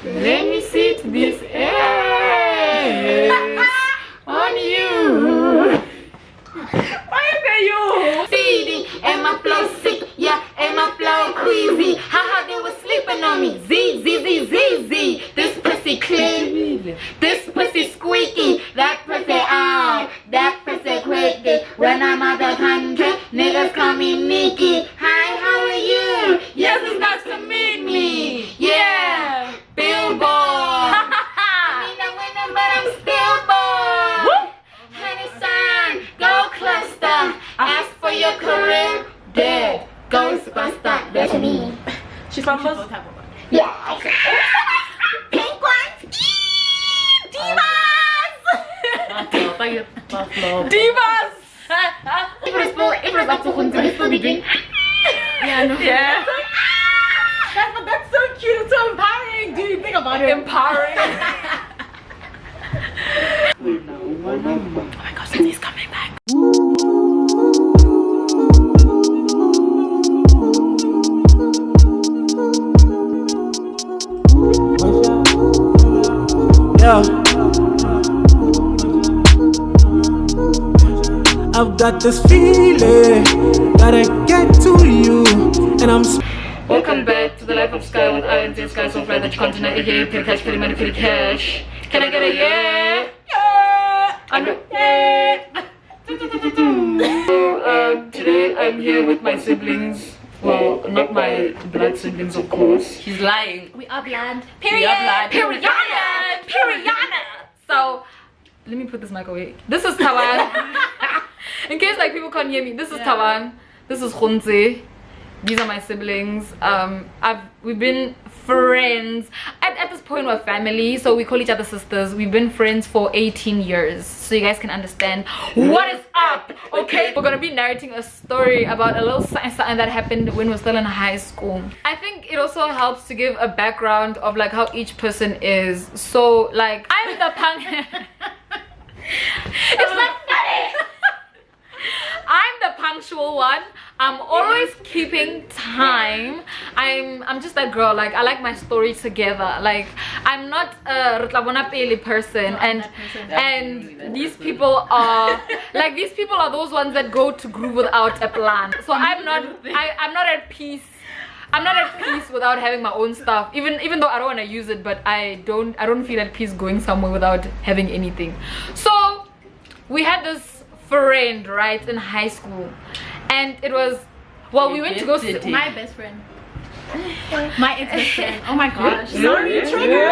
Let me sit this ass on you. Why is that you? Feeding and my flow sick, yeah, and my flow queasy. Haha, they was sleeping on me. Z. This pussy clean, this pussy squeaky, that pussy out, that pussy quickie. When I'm out the country, niggas call me Nikki. Hi, how are you? Yes, it's nice to meet me. Yeah, Billboard. I mean, I'm winning, but I'm still bored. Honey sign, go cluster. Ask for your career, dead. Ghostbuster. That's me. She's from both. Yeah. Pink ones. Divas. Divas. If it was up to Hunter, we'd still be doing. Yeah, no. Yeah. But that's so cute. It's so empowering. Do you think about it? Empowering. Oh my gosh, he's coming back. Yeah. I've got this feeling that I get to you, and I'm. Welcome back to the life of Sky with I Ntsei-Sky. So fly that you continent here. Pay cash, pay money, pay cash. Can I get a yeah? Yeah. So today I'm here with my siblings. Well, not my blood siblings, of course. She's lying. We are blood. Period. Period. So let me put this mic away. This is Tawan. In case like people can't hear me, this is Tawan. This is Ntsei. These are my siblings. We've been friends. At this point we're family, so we call each other sisters. We've been friends for 18 years, so you guys can understand what is up. Okay, we're gonna be narrating a story about a little something that happened when we were still in high school. I think it also helps to give a background of like how each person is. So like I'm the punk. It's not funny. I'm the punctual one. I'm always keeping time. I'm just that girl. Like I like my story together. Like I'm not a Rutlabona Pele person, and these people are like those ones that go to groove without a plan. So I'm not at peace. I'm not at peace without having my own stuff. Even though I don't want to use it, but I don't feel at peace going somewhere without having anything. So we had this friend right in high school, and it was we went to go see my best friend. My ex-best friend. Oh my gosh. Sorry, trigger.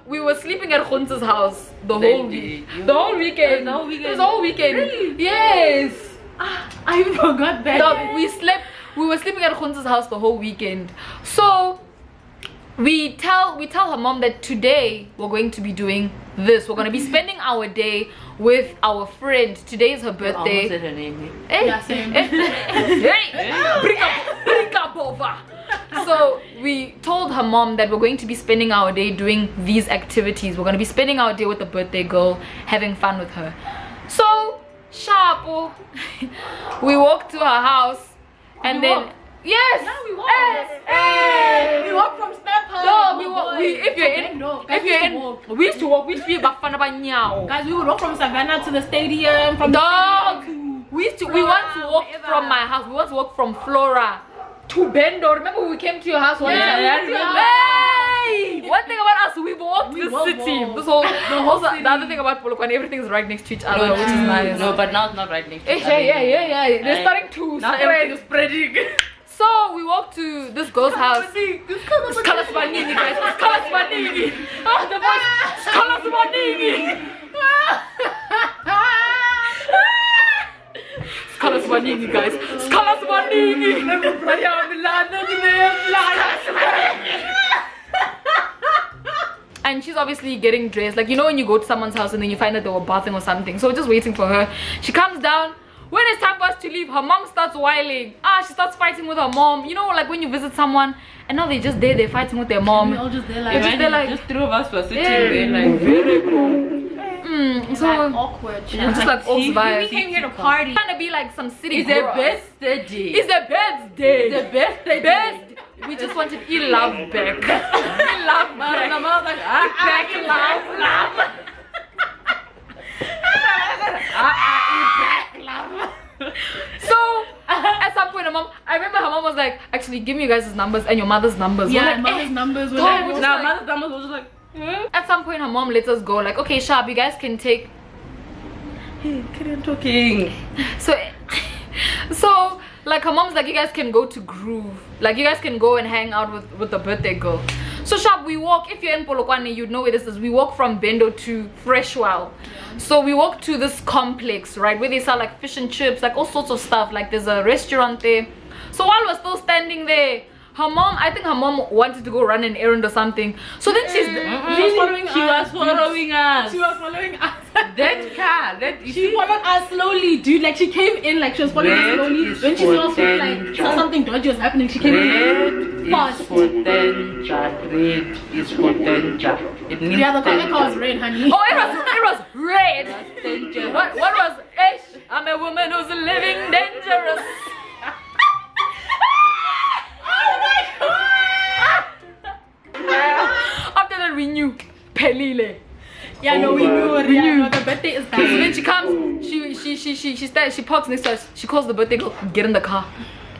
We were sleeping at Khunts's house the whole weekend. The whole weekend. Really? Yes. I forgot that. We were sleeping at Khunts's house the whole weekend. So we tell her mom that today we're going to be doing this. We're going to be spending our day with our friend. Today is her birthday. I almost said her name. Yeah, same. Bring up over. So we told her mom that we're going to be spending our day doing these activities. We're going to be spending our day with the birthday girl, having fun with her. So sharp. We walked to her house, and then yes. No, we walked. We walked from Step Home. No, we used to walk. We used to be back from Guys, we would walk from Savannah to the stadium. From dog. We once walked from my house. We once walked from Flora to Bendo. Remember when we came to your house one time? Hey! One thing about us, we've walked the city. This whole the other thing about Polokwane, everything's right next to each other, which is nice. No, but now it's not right next to each other. Yeah. They're starting to now everything is spreading. So we walked to this girl's house. It's Kalas Manini, guys. It's Kalas Manini. Oh, the voice. It's Kalas Manini. It's Kalas Manini, guys. It's Kalas Manini. And she's obviously getting dressed. Like, you know when you go to someone's house and then you find that they were bathing or something. So we're just waiting for her. She comes down. When it's time for us to leave, her mom starts whiling. She starts fighting with her mom. You know, like when you visit someone and now they're just there, they're fighting with their mom. We're all just there like, just three of us were sitting there like very cool. So like awkward. Just like old vibes. We came here to party. Trying to be like some city. It's their birthday. It's their birthday. It's their birthday. wanted love back. Love back. My mom was like, Back love. So at some point, I remember her mom was like, actually, give me you guys' numbers and your mother's numbers. yeah, We're like, mother's numbers were dog, like, now mother's numbers was just like, at some point, her mom lets us go. Like, okay, sharp, you guys can take. hey, carry on talking. So like her mom's like, you guys can go to Groove. Like you guys can go and hang out with the birthday girl. So sharp, we walk. If you're in Polokwane, you'd know where this is. We walk from Bendo to Freshwell. So we walk to this complex, right, where they sell like fish and chips, like all sorts of stuff. Like there's a restaurant there. So while we're still standing there, I think her mom wanted to go run an errand or something. So then She was following us. That car, She followed us slowly, dude. Like she came in, like she was following us slowly. When she saw something dodgy was happening, she came in fast. Red is potential. It means Yeah, the car was red, honey. Oh, it was red. What was it? I'm a woman who's living dangerous. After that we knew Pelile. Yeah, no, we knew it. Yeah, no, the birthday is So then she comes, she parks next to us, she calls the birthday girl, get in the car.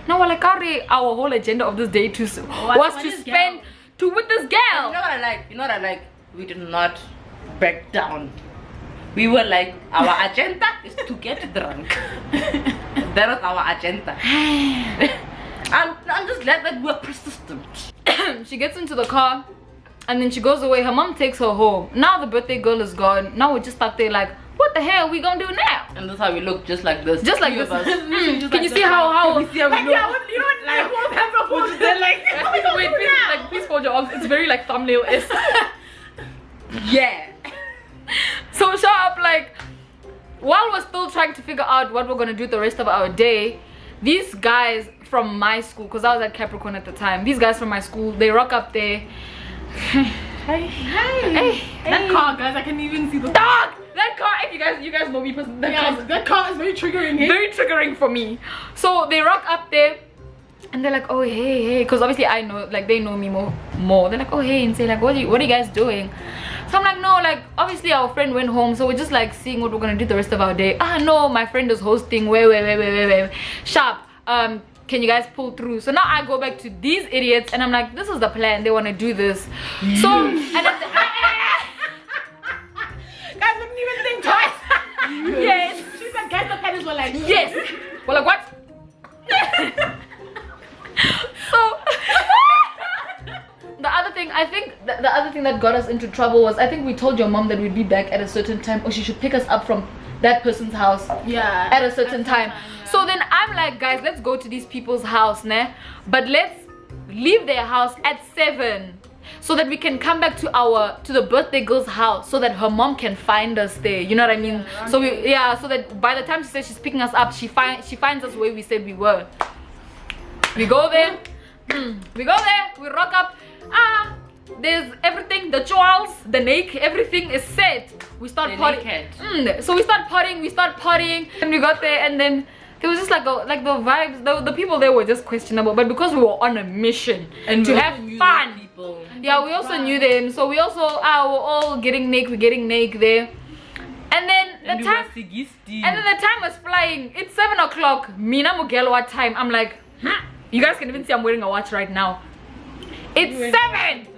Now we're like, our whole agenda of this day was to spend with this girl. You know what I like? We did not back down. We were like, our agenda is to get drunk. That was our agenda. I'm just glad that we're persistent. She gets into the car and then she goes away. Her mom takes her home. Now the birthday girl is gone. Now we're just stuck there like, what the hell are we gonna do now? And that's how we look, just like this. Just like this. Can you see how Can you see how we look? you know what? Like, hold hands up, hold it. Like, wait, please fold your arms. It's very like thumbnail-esque. Yeah. So sharp, like while we're still trying to figure out what we're gonna do the rest of our day, these guys from my school, because I was at Capricorn at the time, these guys from my school, they rock up there. Hey. that car, guys, I can even see the Dog! That car, if you guys know me personally, that car is very triggering. Eh? Very triggering for me. So they rock up there and they're like, oh hey, because obviously I know, like they know me more. They're like, oh hey, and say like, what are you guys doing? So I'm like, no, like obviously our friend went home, so we're just like seeing what we're gonna do the rest of our day. No, my friend is hosting. Wait. Sharp, can you guys pull through? So now I go back to these idiots and I'm like, this is the plan, they want to do this. So and then Guys, didn't even think twice. yes, She said, guys, the pennies were like, yes. Well, like what? So the other thing, I think the other thing that got us into trouble was, I think we told your mom that we'd be back at a certain time, or she should pick us up from that person's house at a certain time. Yeah. So then I'm like, guys, let's go to these people's house, ne? But let's leave their house at 7 so that we can come back to the birthday girl's house so that her mom can find us there. You know what I mean? So so that by the time she says she's picking us up, she finds us where we said we were. We go there. We rock up. There's everything, the jewels, the naked, everything is set. We start partying. So we start partying, and we got there, and then there was just like the vibes. The people there were just questionable, but because we were on a mission and to have fun. Yeah, we also knew them, so we also were all getting naked there. And then the time was flying. It's 7 o'clock. Mina Mugelo, what time? I'm like, you guys can even see I'm wearing a watch right now. It's 7.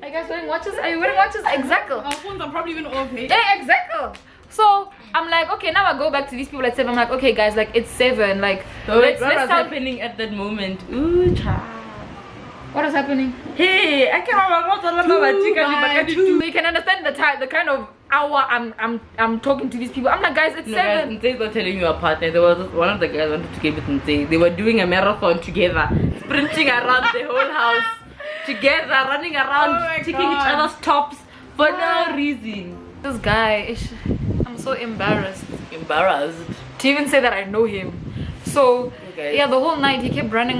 Are you guys wearing watches? Are you wearing watches? Exactly. Our phones are probably even off. Hey? Yeah, exactly. So I'm like, okay, now I go back to these people at 7. I'm like, okay, guys, like it's 7. Like, what was happening at that moment? Ooh, child. What is happening? Hey, I can't remember. You can understand the kind of hour I'm talking to these people. I'm like, guys, it's 7. Ntsei was telling you apart. There was one of the guys wanted to get with Ntsei. They were doing a marathon together, sprinting around the whole house together, running around, taking each other's tops for no reason. This guy, I'm so embarrassed to even say that I know him. So yeah, the whole night he kept running.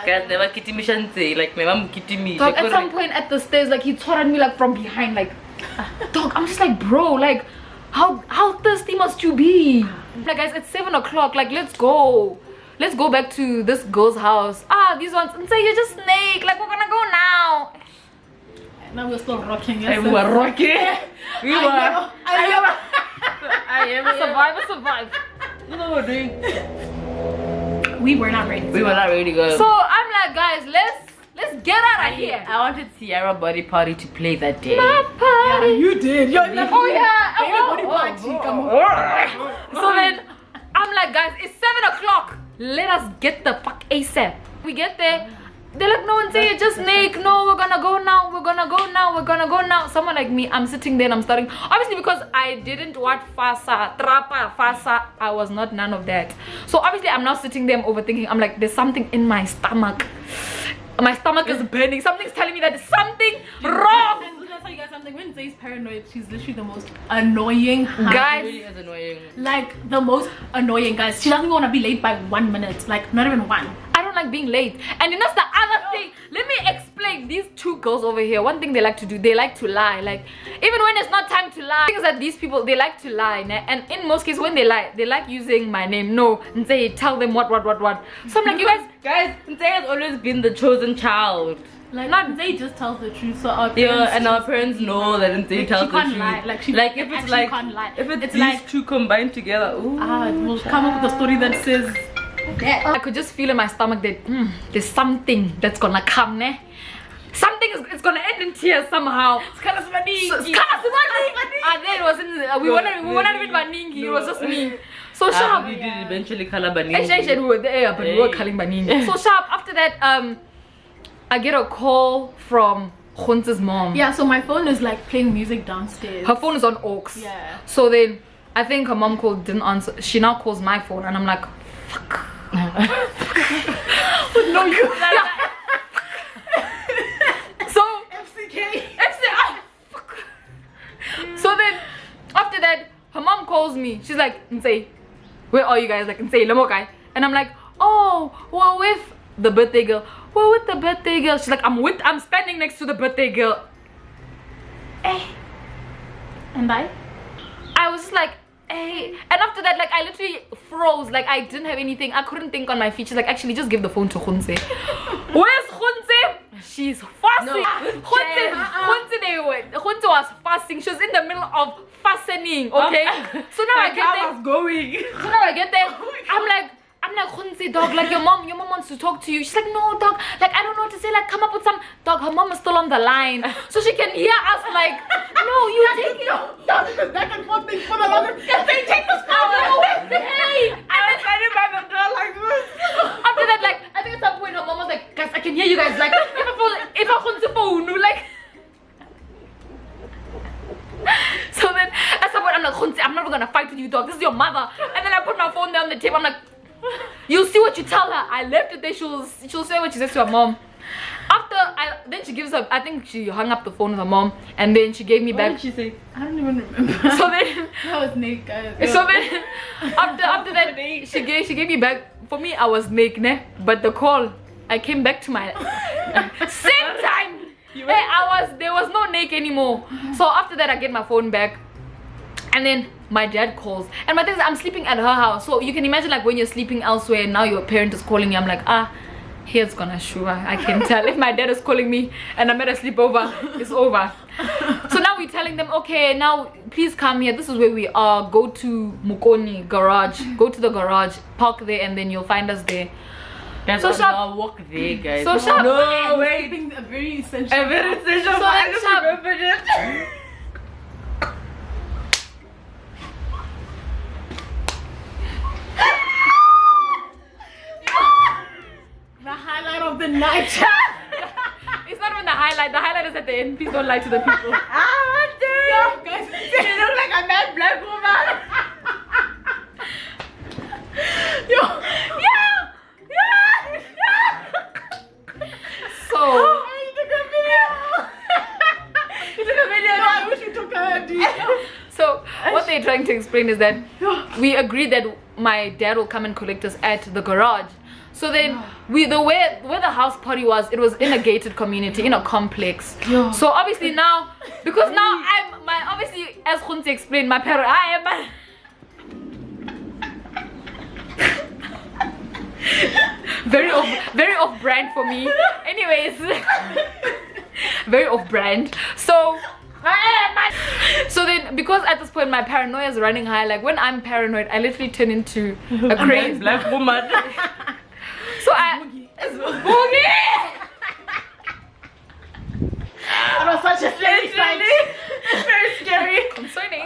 Guys, never kitty me Ntsei. Like my mom kitty me. Dog, at some point at the stairs, like he tore at me like from behind, like dog. I'm just like, bro, like how thirsty must you be? Like guys, it's 7 o'clock. Like let's go. let's go back to this girl's house. These ones, and say, you're just snake. Like, we're gonna go now. Now we're still rocking. And we were rocking. We were. Survive. You know what we're doing? We were not ready. We were not ready, girl. So I'm like, guys, let's get out of here. I wanted Sierra body party to play that day. My party. Yeah, you did. You're like, Oh yeah. body party. Come on. So then I'm like, guys, it's 7 o'clock. Let us get the fuck ASAP. We get there. They're like, no, and say you're just snake. No, we're gonna go now. We're gonna go now. Someone like me, I'm sitting there and I'm starting. Obviously, because I didn't watch Fasa, Trapa, Fasa. I was not none of that. So obviously, I'm now sitting there, I'm overthinking. I'm like, there's something in my stomach. My stomach is burning. Something's telling me that there's something wrong. And let me tell you guys something. When Ntsei's paranoid, she's literally the most annoying. Guys, Really is annoying. Like the most annoying, guys. She doesn't want to be late by 1 minute. Like not even one. I don't like being late. And you know the other thing, let me explain. These two girls over here, one thing they like to do, they like to lie. Like even when it's not time to lie, things that these people, they like to lie. And in most cases when they lie, they like using my name. No, and say tell them what. So I'm like, you guys, Ntsei has always been the chosen child. Like not Ntsei just tells the truth. So our Yeah, and our parents know that Ntsei tells the she can't truth. lie. Like she Like if it's actually like can't lie. if it's It's these like two combined together, ooh. we'll come up with a story that says that. I could just feel in my stomach that there's something that's gonna come, ne? Something is gonna end in tears somehow. Then it wasn't. We weren't even Baningi. It was just me. So sharp. We did eventually color Baningi. Actually, we were there, but we were calling Baningi. So sharp. After that, I get a call from Khunse's mom. Yeah, so my phone is like playing music downstairs. Her phone is on aux. Yeah. So then I think her mom called, didn't answer. She now calls my phone, and I'm like, fuck. No, you. So FCK. Fuck. So then after that, her mom calls me. She's like, Ntsei, where are you guys? Like, Ntsei, Lamokai. And I'm like, oh, we're with the birthday girl. We're with the birthday girl. She's like, I'm standing next to the birthday girl. And I was just like, hey. And after that, like, I literally froze. Like, I didn't have anything. I couldn't think on my feet. She's like, actually, just give the phone to Khunse. Where's Khunse? She's fasting. Khunse was fasting. She was in the middle of fastening, okay? So now I get there. So now I get there. I'm like, Khunse, dog, like your mom wants to talk to you. She's like, no, dog, like I don't know what to say, like come up with some. Dog, her mom is still on the line, so she can hear us. Like, no, you take it. back and forth thing for the longest. They take this phone. Hey, I was standing by the door like this. after that, like I think at some point her mom was like, guys, I can hear you guys. Like if I Khunse phone, like. So then at some point I'm like, Khunse, I'm never gonna fight with you, dog. This is your mother. And then I put my phone down on the table. I'm like, you'll see what you tell her. I left it there. She'll say what she says to her mom. Then she gives her. I think she hung up the phone with her mom, and then she gave me back. What did she say? I don't even remember. So then that was Nick, guys. So then after that she gave me back. For me, I was naked, ne? But the call, I came back to my same time. There was no naked anymore. So after that, I get my phone back, and then my dad calls. And my thing is, I'm sleeping at her house, so you can imagine like when you're sleeping elsewhere and now your parent is calling you. I'm like, here's gonna show. I can tell if my dad is calling me and I'm at a sleepover, it's over. So now we're telling them, okay, now please come here. This is where we are. Go to Mukoni garage. Go to the garage, park there, and then you'll find us there. That's so sharp. I'll walk there, guys. So sharp. No, wait. A very essential. A very essential. So I just sharp. remembered it. The highlight of the night. It's not even the highlight. The highlight is at the end. Please don't lie to the people. Yeah, guys. You look like a mad black woman. So So what they're trying to explain is that we agreed that my dad will come and collect us at the garage. So then where the house party was, it was in a gated community, in a complex. So obviously now, because now obviously as Khunse explained, my parents, Very off brand for me. Anyways, very off brand. So then, because at this point my paranoia is running high, like when I'm paranoid I literally turn into a crazy black woman. So Boogie. It was such a scary sight. It's very scary. Concerning.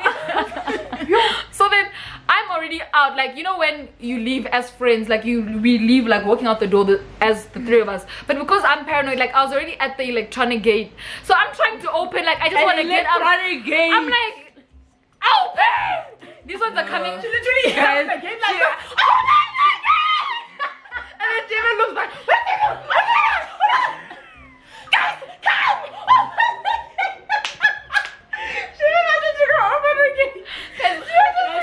So then I'm already out, like, you know when you leave as friends, like we leave like walking out the door as the three of us, but because I'm paranoid, like I was already at the electronic gate, so I'm trying to open, like I just want to get out. Gate. I'm like, open! These ones are coming. She literally held the gate like that. And then Jimmy looks like, what the hell? Guys, come! She wanted to go open the gate.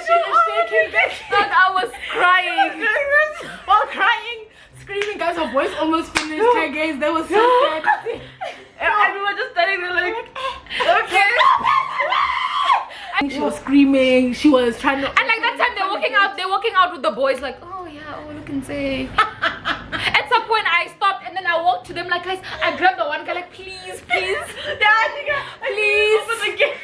She was shaking. And I was crying. While crying, screaming, guys, her voice almost finished her gaze. They were so sad. And we were just standing there like, okay. She was screaming. She was trying to. And like that time they're walking out with the boys, like, oh yeah, oh look and say. At some point I stopped and then I walked to them like, guys, I grabbed the one guy like, please. Please. Open the gate.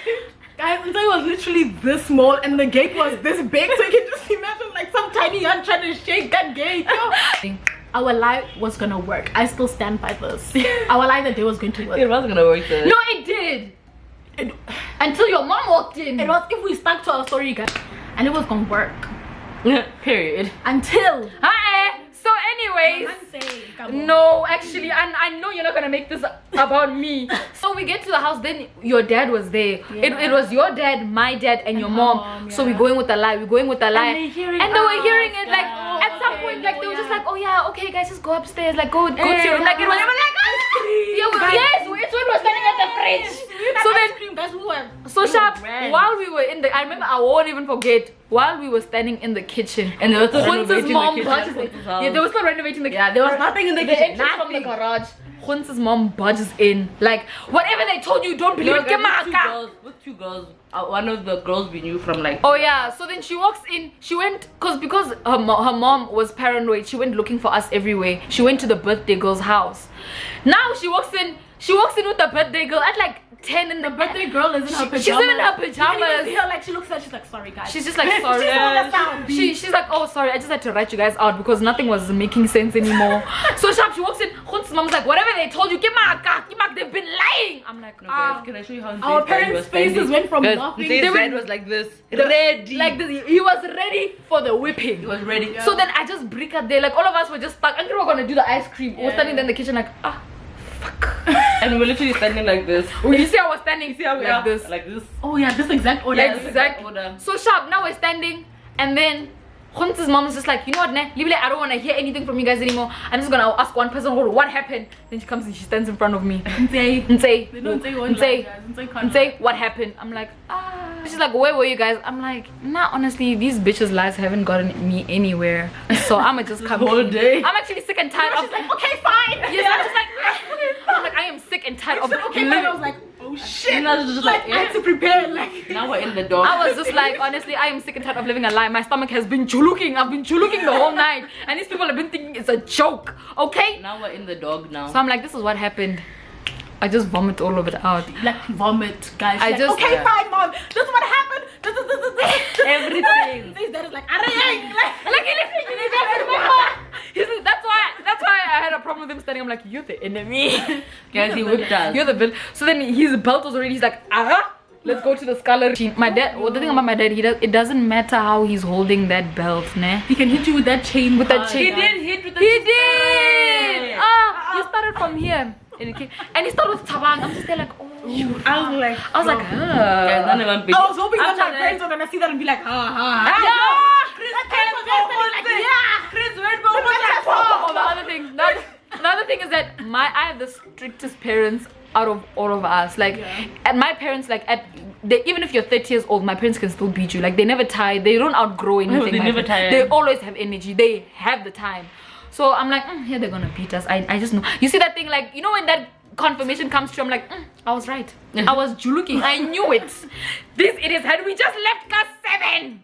Guys, Ntsei was literally this small and the gate was this big, so you can just imagine like some tiny hand trying to shake that gate. Our lie was gonna work. I still stand by this. Our lie that day was going to work. It was gonna work though. No, it did. Until your mom walked in. It was if we stuck to our story, guys, and it was gonna work. Period. Until. Hi. So anyways, no, actually, I know you're not gonna make this about me. So we get to the house, then your dad was there. Yeah. It was your dad, my dad, and your mom. So we're going with the lie. And they were hearing it like at some point, like they were just like, oh yeah, okay guys, just go upstairs, like go to your room. Like it was yes, it's when we were standing at the fridge. So then so sharp. While we were in the, I remember, I won't even forget. While we were standing in the kitchen, and there was Hunz's mom barges in. Yeah, they were still renovating the kitchen. Yeah, there was nothing in the kitchen. Entrance from the garage. Hunz's mom barges in. Like, whatever they told you, don't believe it. With two girls. One of the girls we knew from like. Oh yeah. So then she walks in. She went because her mom was paranoid. She went looking for us everywhere. She went to the birthday girl's house. Now she walks in. She walks in with the birthday girl at like 10 in the birthday girl is in her pajamas. She's in her pajamas. Her, like she looks at, she's like, sorry guys. She's just like, sorry. She's like, oh sorry, I just had to write you guys out because nothing was making sense anymore. So sharp, she walks in. Hun's mom's like, whatever they told you, they've been lying. I'm like, no, guys, can I show you how our parents' faces went from nothing. His dad was like this, ready. Like this, he was ready for the whipping. He was ready. Yeah. So then I just break out there, like all of us were just stuck. I think we were gonna do the ice cream. We were standing there in the kitchen like, fuck. And we're literally standing like this. You see how we're standing? See how we're like this? Like this. Oh yeah, this exact order. Like exact order. So sharp. Now we're standing, and then Hunz's mom is just like, you know what, ne? I don't want to hear anything from you guys anymore. I'm just gonna ask one person, what happened? Then she comes and she stands in front of me. Ntsei, what happened? I'm like, She's like, where were you guys? I'm like, nah, honestly, these bitches' lies haven't gotten me anywhere. So I'ma just come all day. I'm actually sick and tired of. She's like, okay, fine. Yes, I'm just like, I'm like, I am sick and tired of. Okay, fine. I was like, oh shit. And I was just like, I had to prepare. Like now we're in the door. I was just like, honestly, I am sick and tired of living a lie. My stomach has been chuluking. I've been chuluking the whole night, and these people have been thinking it's a joke. Okay. Now we're in the dog now. So I'm like, this is what happened. I just vomit all of it out. Like vomit, guys. I like, just okay, fine, mom. This is what happened. Everything. His dad is like, like anything. You need to remember. That's why I had a problem with him standing. I'm like, you're the enemy. Guys, he whipped us. You're the villain. So then his belt was already. He's like, let's go to the scullery. My dad. Well, the thing about my dad, it doesn't matter how he's holding that belt, ne? He can hit you with that chain. With that chain. He did hit with the chain. He did. He started from here. And he started with Tabang. I'm just there like, oh. I was like, I was hoping that my friends were gonna see that and be like, Chris went the other thing is that I have the strictest parents out of all of us. Like, and my parents, like, even if you're 30 years old, my parents can still beat you. Like, they never tire. They don't outgrow anything. No, they never tire. They always have energy. They have the time. So I'm like, yeah, they're gonna beat us. I just know. You see that thing, like, you know, when that confirmation comes true, I'm like, I was right. I was juluking. I knew it. This it is. Had we just left Gas 7.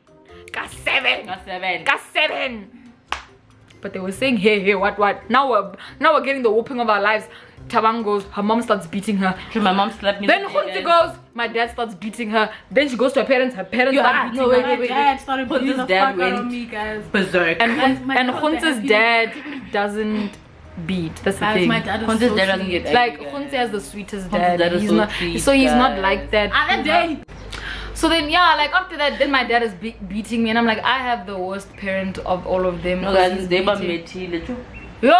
but they were saying, hey, what? Now we're getting the whooping of our lives. Tabang goes, her mom starts beating her. My mom slapped me. Then Khunti goes, my dad starts beating her. Then she goes to her parents start beating her. My dad started beating the fuck out of me, guys. Berserk. And Khunti's dad doesn't beat. That's the thing. My dad is Khunti's so dad doesn't sweet. get Like angry, Khunti has the sweetest Khunti's dad. dad is He's so not, sweet, so he's not guys. like that. Other day. So then yeah, like after that, then my dad is beating me, and I'm like, I have the worst parent of all of them. No guys, they were meeting. Yo.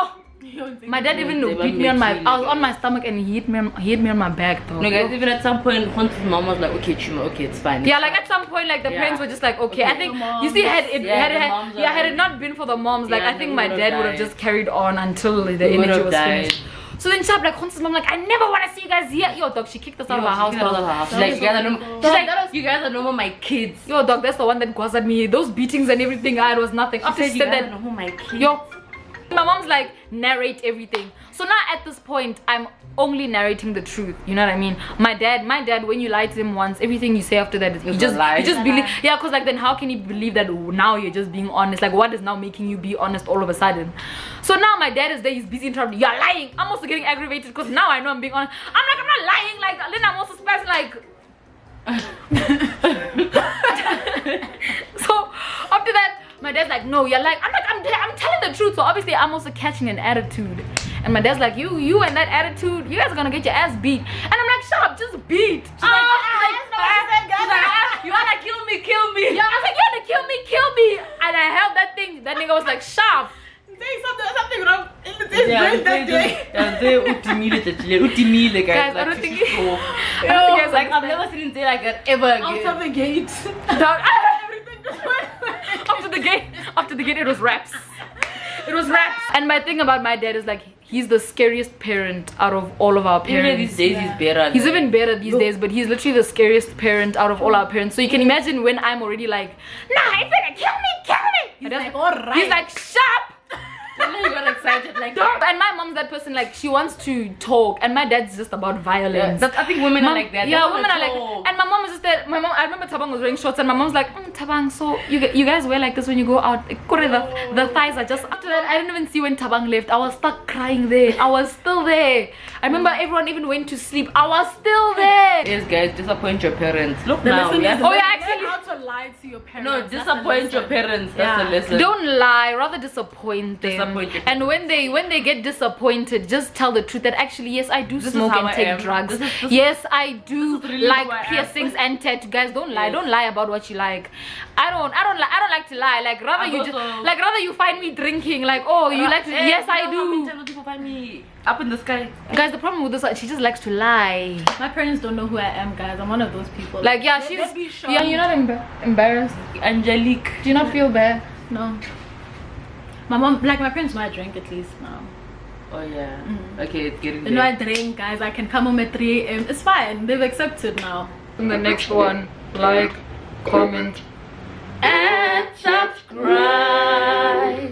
My dad even beat me on my. I was on my stomach and he hit me on my back though. No guys, even at some point, Khunti's mom was like, okay, Chuma, okay, it's fine. Yeah, like at some point, like the parents were just like, okay. I think you see, had it not been for the moms, like I think my dad would have just carried on until the energy was finished. So then Chap, like Khunti's mom, like I never want to see you guys here. Yo dog, she kicked us out of our house. She's like, you guys are normal, my kids. Yo dog, that's the one that goes at me. Those beatings and everything, it was nothing. After she said that, normal, my kids. yo. My mom's like, narrate everything. So now at this point, I'm only narrating the truth. You know what I mean? My dad, when you lie to him once, everything you say after that is you just believe. Yeah, because like then how can he believe that now you're just being honest? Like what is now making you be honest all of a sudden? So now my dad is there, he's busy interrupting. You're lying. I'm also getting aggravated because now I know I'm being honest. I'm like, I'm not lying. Like then I'm also spazzing like. So after that, my dad's like, no, you're like, I'm telling the truth. So obviously I'm also catching an attitude. And my dad's like, you and that attitude, you guys are gonna get your ass beat. And I'm like, shut up, just beat. She's like, you wanna kill me, kill me. Yeah, I was like, you wanna kill me. And I held that thing. That nigga was like, sharp. Say something wrong in the that day. Guys, I don't think you guys like I've never seen Ntsei like that ever again. Out of the gate. Everything just went. After the gate it was raps. It was raps. And my thing about my dad is like he's the scariest parent out of all of our parents. Even these days he's better. He's even better these days, but he's literally the scariest parent out of all our parents. So you can imagine when I'm already like, nah, he's gonna kill me. He's like, alright. He's like, sharp. You got excited like And my mom's that person, like she wants to talk, and my dad's just about violence. I think women are like that. Yeah, women are like that. And my mom is just that. My mom, I remember Tabang was wearing shorts, and my mom's like, Tabang, so you guys wear like this when you go out? The thighs are just. After that, I didn't even see when Tabang left. I was stuck crying there. I was still there. I remember everyone even went to sleep. I was still there. Yes, guys, disappoint your parents. Look The now. lesson is actually, how to lie to your parents. No, disappoint your parents. That's the lesson. Don't lie, rather disappoint them. And when they get disappointed, just tell the truth that actually yes, I do smoke and take drugs. Yes, I do like piercings and tattoos. Guys, don't lie. Don't lie about what you like. I don't like to lie. Like rather you find me drinking. Like you like to. Yes, I do. People find me up in the sky. Guys, the problem with this one, she just likes to lie. My parents don't know who I am, guys. I'm one of those people. Like yeah, yeah. You're not embarrassed. Angelique. Do you not feel bad? No. My mom, like my parents know I drink at least now. Oh yeah. Okay, it's getting They know I drink, guys. I can come home at 3 AM. It's fine. They've accepted now. In the next one, like, comment, and subscribe.